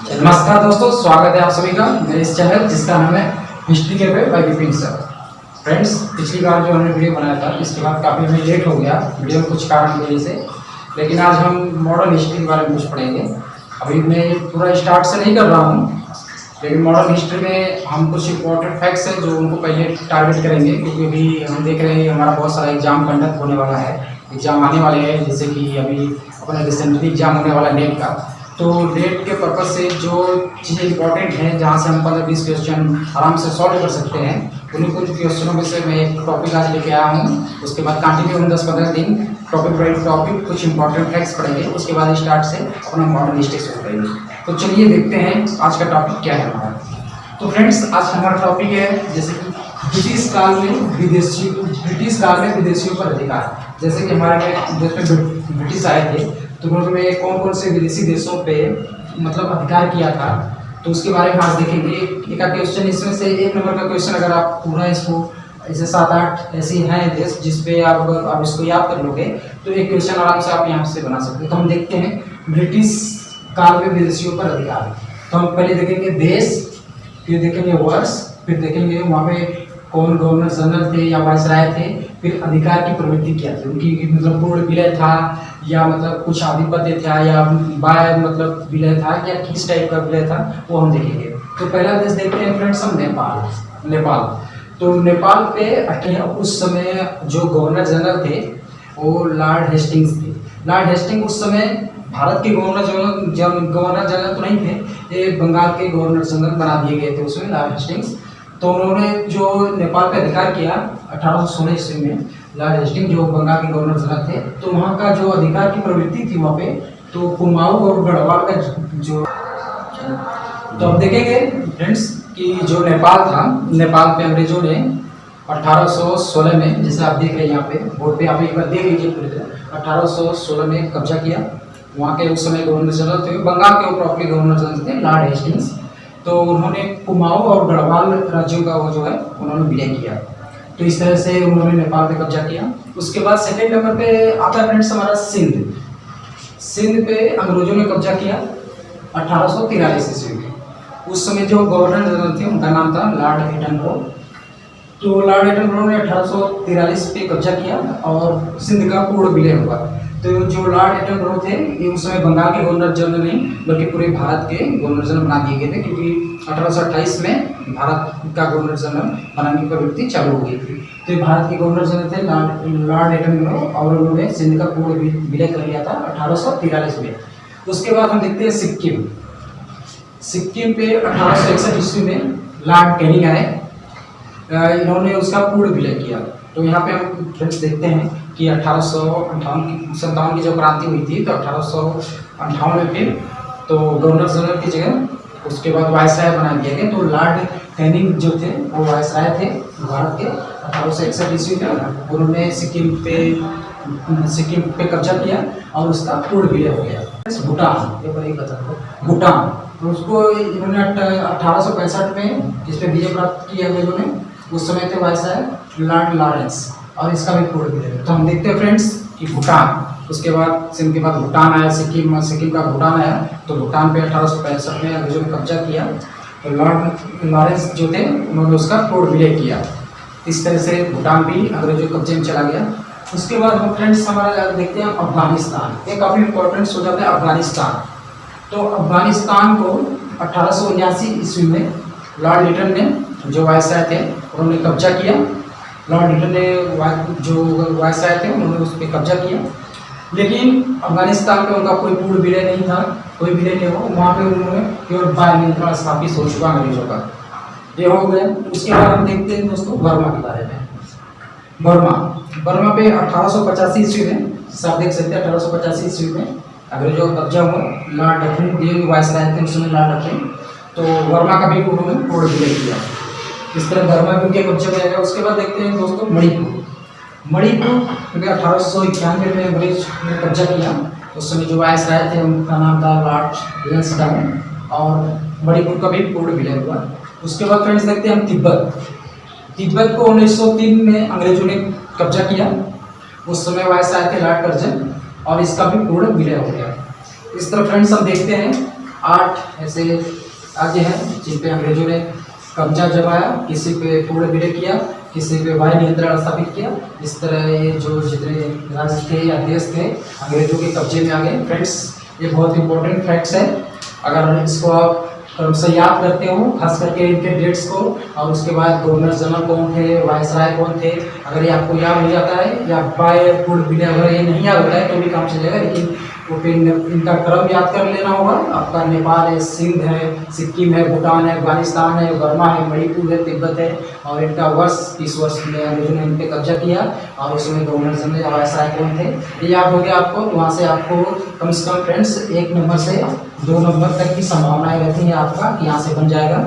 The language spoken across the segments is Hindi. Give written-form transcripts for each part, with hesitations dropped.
नमस्कार दोस्तों, स्वागत है आप सभी का मेरे इस चैनल जिसका नाम है history cafe by Vipin sir. Friends, पिछली बार जो हमने वीडियो बनाया था इसके बाद काफ़ी हमें लेट हो गया वीडियो में कुछ कारण की वजह से, लेकिन आज हम मॉडर्न हिस्ट्री के बारे में कुछ पढ़ेंगे। अभी मैं पूरा स्टार्ट से नहीं कर रहा हूँ, लेकिन मॉडर्न हिस्ट्री में हम कुछ इंपॉर्टेंट फैक्ट्स हैं जो उनको पहले टारगेट करेंगे, क्योंकि अभी हम देख रहे हैं हमारा बहुत सारा एग्जाम कंडक्ट होने वाला है, एग्जाम आने वाले हैं। जैसे कि अभी अपना रिसेंटली एग्जाम होने वाला नेट का, तो नेट के पर्पज़ से जो चीज़ें इंपॉर्टेंट हैं जहाँ से हम 15-20 क्वेश्चन आराम से सॉल्व कर सकते हैं, उन्हीं कुछ क्वेश्चनों में से मैं एक टॉपिक आज लेके आया हूँ। उसके बाद कंटिन्यू हम 10-15 दिन टॉपिक बाई टॉपिक कुछ इंपॉर्टेंट फैक्ट्स पढ़ेंगे। उसके बाद स्टार्ट से अपना मॉडर्न हिस्ट्री शुरू करेंगे। तो चलिए देखते हैं आज का टॉपिक क्या है हमारा। तो फ्रेंड्स, आज हमारा टॉपिक है जैसे कि ब्रिटिश काल में विदेशियों पर अधिकार। जैसे कि हमारे देश में ब्रिटिश आए थे, तो उन्होंने कौन कौन से विदेशी देशों पे मतलब अधिकार किया था, तो उसके बारे में आज देखेंगे। एक क्वेश्चन इसमें से 1 नंबर का क्वेश्चन, अगर आप पूरा इसको ऐसे 7-8 ऐसे हैं देश जिसपे आप इसको याद कर लोगे तो एक क्वेश्चन आराम से आप यहाँ से बना सकते हो। तो हम देखते हैं ब्रिटिश काल में विदेशियों पर अधिकार। तो हम पहले देखेंगे देश, फिर देखेंगे वर्ष, फिर देखेंगे वहाँ पे कौन गवर्नर जनरल थे या वायसराय थे, फिर अधिकार की प्रवृत्ति क्या थी उनकी, मतलब पूर्ण विलय था या मतलब कुछ आधिपत्य था या बाय मतलब विलय था या किस टाइप का विलय था, वो हम देखेंगे। तो पहला देश देखते हैं फ्रेंड्स हम नेपाल। तो नेपाल पे उस समय जो गवर्नर जनरल थे वो लॉर्ड हेस्टिंग्स थे। लॉर्ड हेस्टिंग्स उस समय भारत के गवर्नर जनरल तो नहीं थे, ये बंगाल के गवर्नर जनरल बना दिए गए थे उसमें लॉर्ड हेस्टिंग्स। तो उन्होंने जो नेपाल पे अधिकार किया 1816 ईस्वी में, लॉर्ड हेस्टिंग्स जो बंगाल के गवर्नर जनरल थे, तो वहाँ का जो अधिकार की प्रवृत्ति थी वहाँ पे, तो कुमाऊं और गढ़वाल का जो, तो अब देखेंगे फ्रेंड्स कि जो नेपाल था, नेपाल पे अंग्रेजों ने 1816 में, जैसे आप देख रहे हैं यहाँ पे बोर्ड पे, आप एक बार देख लीजिए पूरी तरह, 1816 में कब्जा किया। वहाँ के उस समय गवर्नर जनरल थे, बंगाल के प्रॉपर्ली गवर्नर जनरल थे लॉर्ड हेस्टिंग्स। तो उन्होंने कुमाऊं और गढ़वाल राज्यों का वो जो है उन्होंने विलय किया। तो इस तरह से उन्होंने नेपाल पे कब्जा किया। उसके बाद सेकेंड नंबर पे आता है फ्रेंड्स हमारा सिंध। सिंध पे अंग्रेजों ने कब्जा किया 1843 ईस्वी में। उस समय जो गवर्नर जनरल थे उनका नाम था लॉर्ड एटनबरो। तो लॉर्ड एटनबरो ने 1843 पे कब्जा किया और सिंध का पूर्ण विलय हुआ। तो जो लॉर्ड एटनबरो थे ये उस समय बंगाल के गवर्नर जनरल नहीं बल्कि पूरे भारत के गवर्नर जनरल बना दिए गए थे, क्योंकि 1828 में भारत का गवर्नर जनरल बनाने की प्रवृत्ति चालू हो गई थी। तो ये भारत के गवर्नर जनरल थे लॉर्ड एटनबरो, और उन्होंने सिंध का पूर्ण विलय कर लिया था 1843 में। उसके बाद हम देखते हैं सिक्किम पे 1861 ईस्वी में लॉर्ड कैनिंग आए, इन्होंने उसका पूर्ण विलय किया। तो यहाँ पे हम फ्रेंड्स देखते हैं कि 1857 की जो क्रांति हुई थी, तो 1858 में फिर तो गवर्नर जनरल की जगह उसके बाद वायसराय बना दिया गया। तो लॉर्ड कैनिंग जो थे वो वायसराय थे भारत के 1861 ईस्वी में। उन्होंने सिक्किम पे कब्जा किया और उसका पूर्ण विलय हो गया। भूटान, तो उसको इन्होंने 1865 में जिस पे विजय प्राप्त किया इन्होंने, उस समय थे वायसराय लॉर्ड लॉरेंस, और इसका भी पूर्ण विलय। तो हम देखते हैं फ्रेंड्स कि भूटान, उसके बाद सिंध के बाद भूटान आया, सिक्किम का भूटान आया। तो भूटान पे 1865 में अंग्रेजों ने कब्जा किया, तो लॉर्ड लॉरेंस जो थे उन्होंने उसका पूर्ण विलय किया। इस तरह से भूटान भी अंग्रेजों के कब्जे में चला गया। उसके बाद हम फ्रेंड्स हमारा देखते हैं अफगानिस्तान। एक काफ़ी इंपॉर्टेंट हो जाता है अफगानिस्तान। तो अफगानिस्तान को 1879 ईस्वी में लॉर्ड लिटन ने, जो वायसराय थे, उन्होंने कब्जा किया। लॉर्ड लिटन ने जो वायसराय थे उन्होंने उस पर कब्जा किया, लेकिन अफगानिस्तान पे उनका कोई पूर्ण विलय नहीं था, कोई विलय नहीं हो। वहाँ पे उन्होंने केवल बाय नियंत्रण स्थापित हो चुका अंग्रेजों का, ये हो गया। उसके बाद हम देखते हैं दोस्तों बर्मा के बारे में। बर्मा पे 1885 ईस्वी में, आप देख सकते हैं 1885 ईस्वी में अंग्रेजों का कब्जा हुआ। लॉर्ड डफरिन वायसराय थे उस समय लॉर्ड डफरिन, तो बर्मा का भी उन्होंने पूर्ण विलय किया। इस तरह बर्मा भी उनके कब्जे में आएगा। उसके बाद देखते हैं दोस्तों मणिपुर 1891 में अंग्रेज ने कब्जा किया। उस समय जो वायसराय थे उनका नाम था लॉर्ड लैंसडाउन, और मणिपुर का भी पूर्ण विलय हुआ। उसके बाद फ्रेंड्स देखते हैं हम तिब्बत को 1903 में अंग्रेजों ने कब्जा किया। उस समय वायसराय थे लॉर्ड कर्जन, और इसका भी पूर्ण विलय हो गया। इस तरह फ्रेंड्स हम देखते हैं 8 ऐसे राज्य हैं जिन पे अंग्रेजों ने कब्जा जमाया, किसी पे पूर्ण विलय किया, किसी पे वायु नियंत्रण स्थापित किया। इस तरह ये जो जितने राज्य थे या देश थे अंग्रेजों के कब्जे में आ गए। फ्रेंड्स, ये बहुत इंपॉर्टेंट फैक्ट्स है, अगर इसको आप से याद करते हो, खास करके इनके डेट्स को, और उसके बाद गवर्नर जनरल कौन थे, वायसराय कौन थे, अगर ये आपको याद हो जाता है या बाय पूर्ण विलय अगर ये नहीं याद होता है तो भी काम चलेगा, लेकिन वो फिर इनका क्रम याद कर लेना होगा। आपका नेपाल है, सिंध है, सिक्किम है, भूटान है, अफगानिस्तान है, बर्मा है, मणिपुर है, तिब्बत है, और इनका वर्ष 30 वर्ष में अंग्रेजों ने इन पे कब्जा किया, और उसमें गवर्नर जनरल या वायसराय कौन थे ये याद हो गया आपको। तो वहाँ से आपको कम से कम फ्रेंड्स 1 नंबर से 2 नंबर तक की संभावनाएं रहती हैं आपका कि यहाँ से बन जाएगा।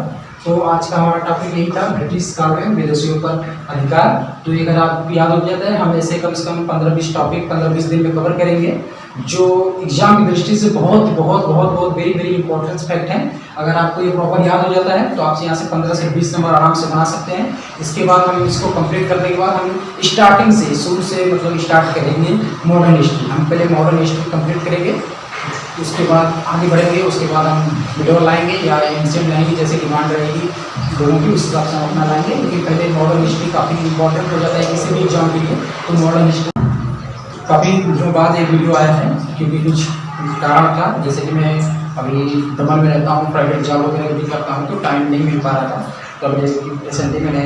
तो आज का हमारा टॉपिक यही था, ब्रिटिश काल में विदेशियों पर अधिकार। तो ये अगर आप याद हो जाता है, हम ऐसे कम से कम 15-20 टॉपिक 15-20 दिन में कवर करेंगे, जो एग्जाम की दृष्टि से बहुत बहुत बहुत बहुत वेरी वेरी इंपॉर्टेंट फैक्ट हैं। अगर आपको ये प्रॉपर याद हो जाता है तो आप यहाँ से 15 से 20 नंबर आराम से बना सकते हैं। इसके बाद हम इसको कंप्लीट करने के बाद हम स्टार्टिंग से, शुरू से मतलब स्टार्ट करेंगे मॉडर्न हिस्ट्री। हम पहले मॉडर्न हिस्ट्री कंप्लीट करेंगे, उसके बाद आगे बढ़ेंगे, उसके बाद हम वीडियो लाएंगे या एंशिएंट लाएंगे, जैसे डिमांड रहेगी दोनों की, उस हिसाब से हम अपना लाएंगे। लेकिन पहले मॉडर्न हिस्ट्री काफ़ी इंपॉर्टेंट हो जाता है किसी भी एग्जाम के लिए। तो मॉडर्न हिस्ट्री काफ़ी दिनों बाद एक वीडियो आया है, क्योंकि कुछ कारण था, जैसे कि मैं अभी दमन में रहता हूँ, प्राइवेट जॉब वगैरह भी करता हूँ, तो टाइम नहीं मिल पा रहा था। तो अभी रिसेंटली मैंने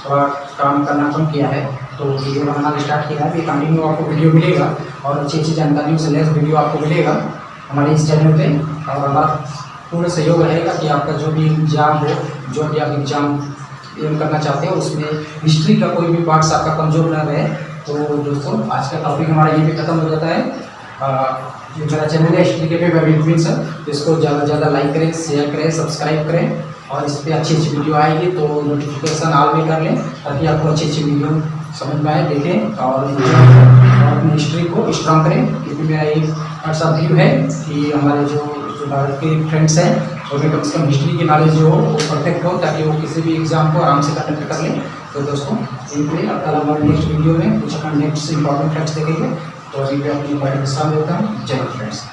थोड़ा काम करना कम किया है, तो वीडियो बनाना स्टार्ट किया है। ये कंटिन्यू आपको वीडियो मिलेगा और अच्छी अच्छी जानकारियों से लेस वीडियो आपको मिलेगा हमारे इस चैनल पे, और हमारा पूरा सहयोग रहेगा कि आपका जो भी एग्जाम हो, जो भी आप एग्जाम एम करना चाहते हैं, उसमें हिस्ट्री का कोई भी पार्ट्स आपका कमजोर न रहे। तो दोस्तों, आज का टॉपिक हमारा यहीं पे खत्म हो जाता है। जो मेरा चैनल है हिस्ट्री के पे सर, इसको ज़्यादा से ज़्यादा लाइक करें, शेयर करें, सब्सक्राइब करें, और इस पर अच्छी अच्छी वीडियो आएगी तो नोटिफिकेशन ऑल में कर लें, ताकि आपको अच्छी अच्छी वीडियो समझ में आए, देखें और अपनी हिस्ट्री को स्ट्रॉन्ग करें। क्योंकि मेरा एक अच्छा व्यू है कि हमारे जो भारत के फ्रेंड्स हैं उनमें कम से कम हिस्ट्री की नॉलेज जो हो वो परफेक्ट हो, ताकि वो किसी भी एग्जाम को आराम से अटेम्प्ट कर लें। तो दोस्तों, इनके कल हमारे नेक्स्ट वीडियो में कुछ अपना नेक्स्ट इंपॉर्टेंट फैक्ट्स देखेंगे। तो अभी मैं अपनी बात विश्राम देता हूँ। जय हिंद फ्रेंड्स।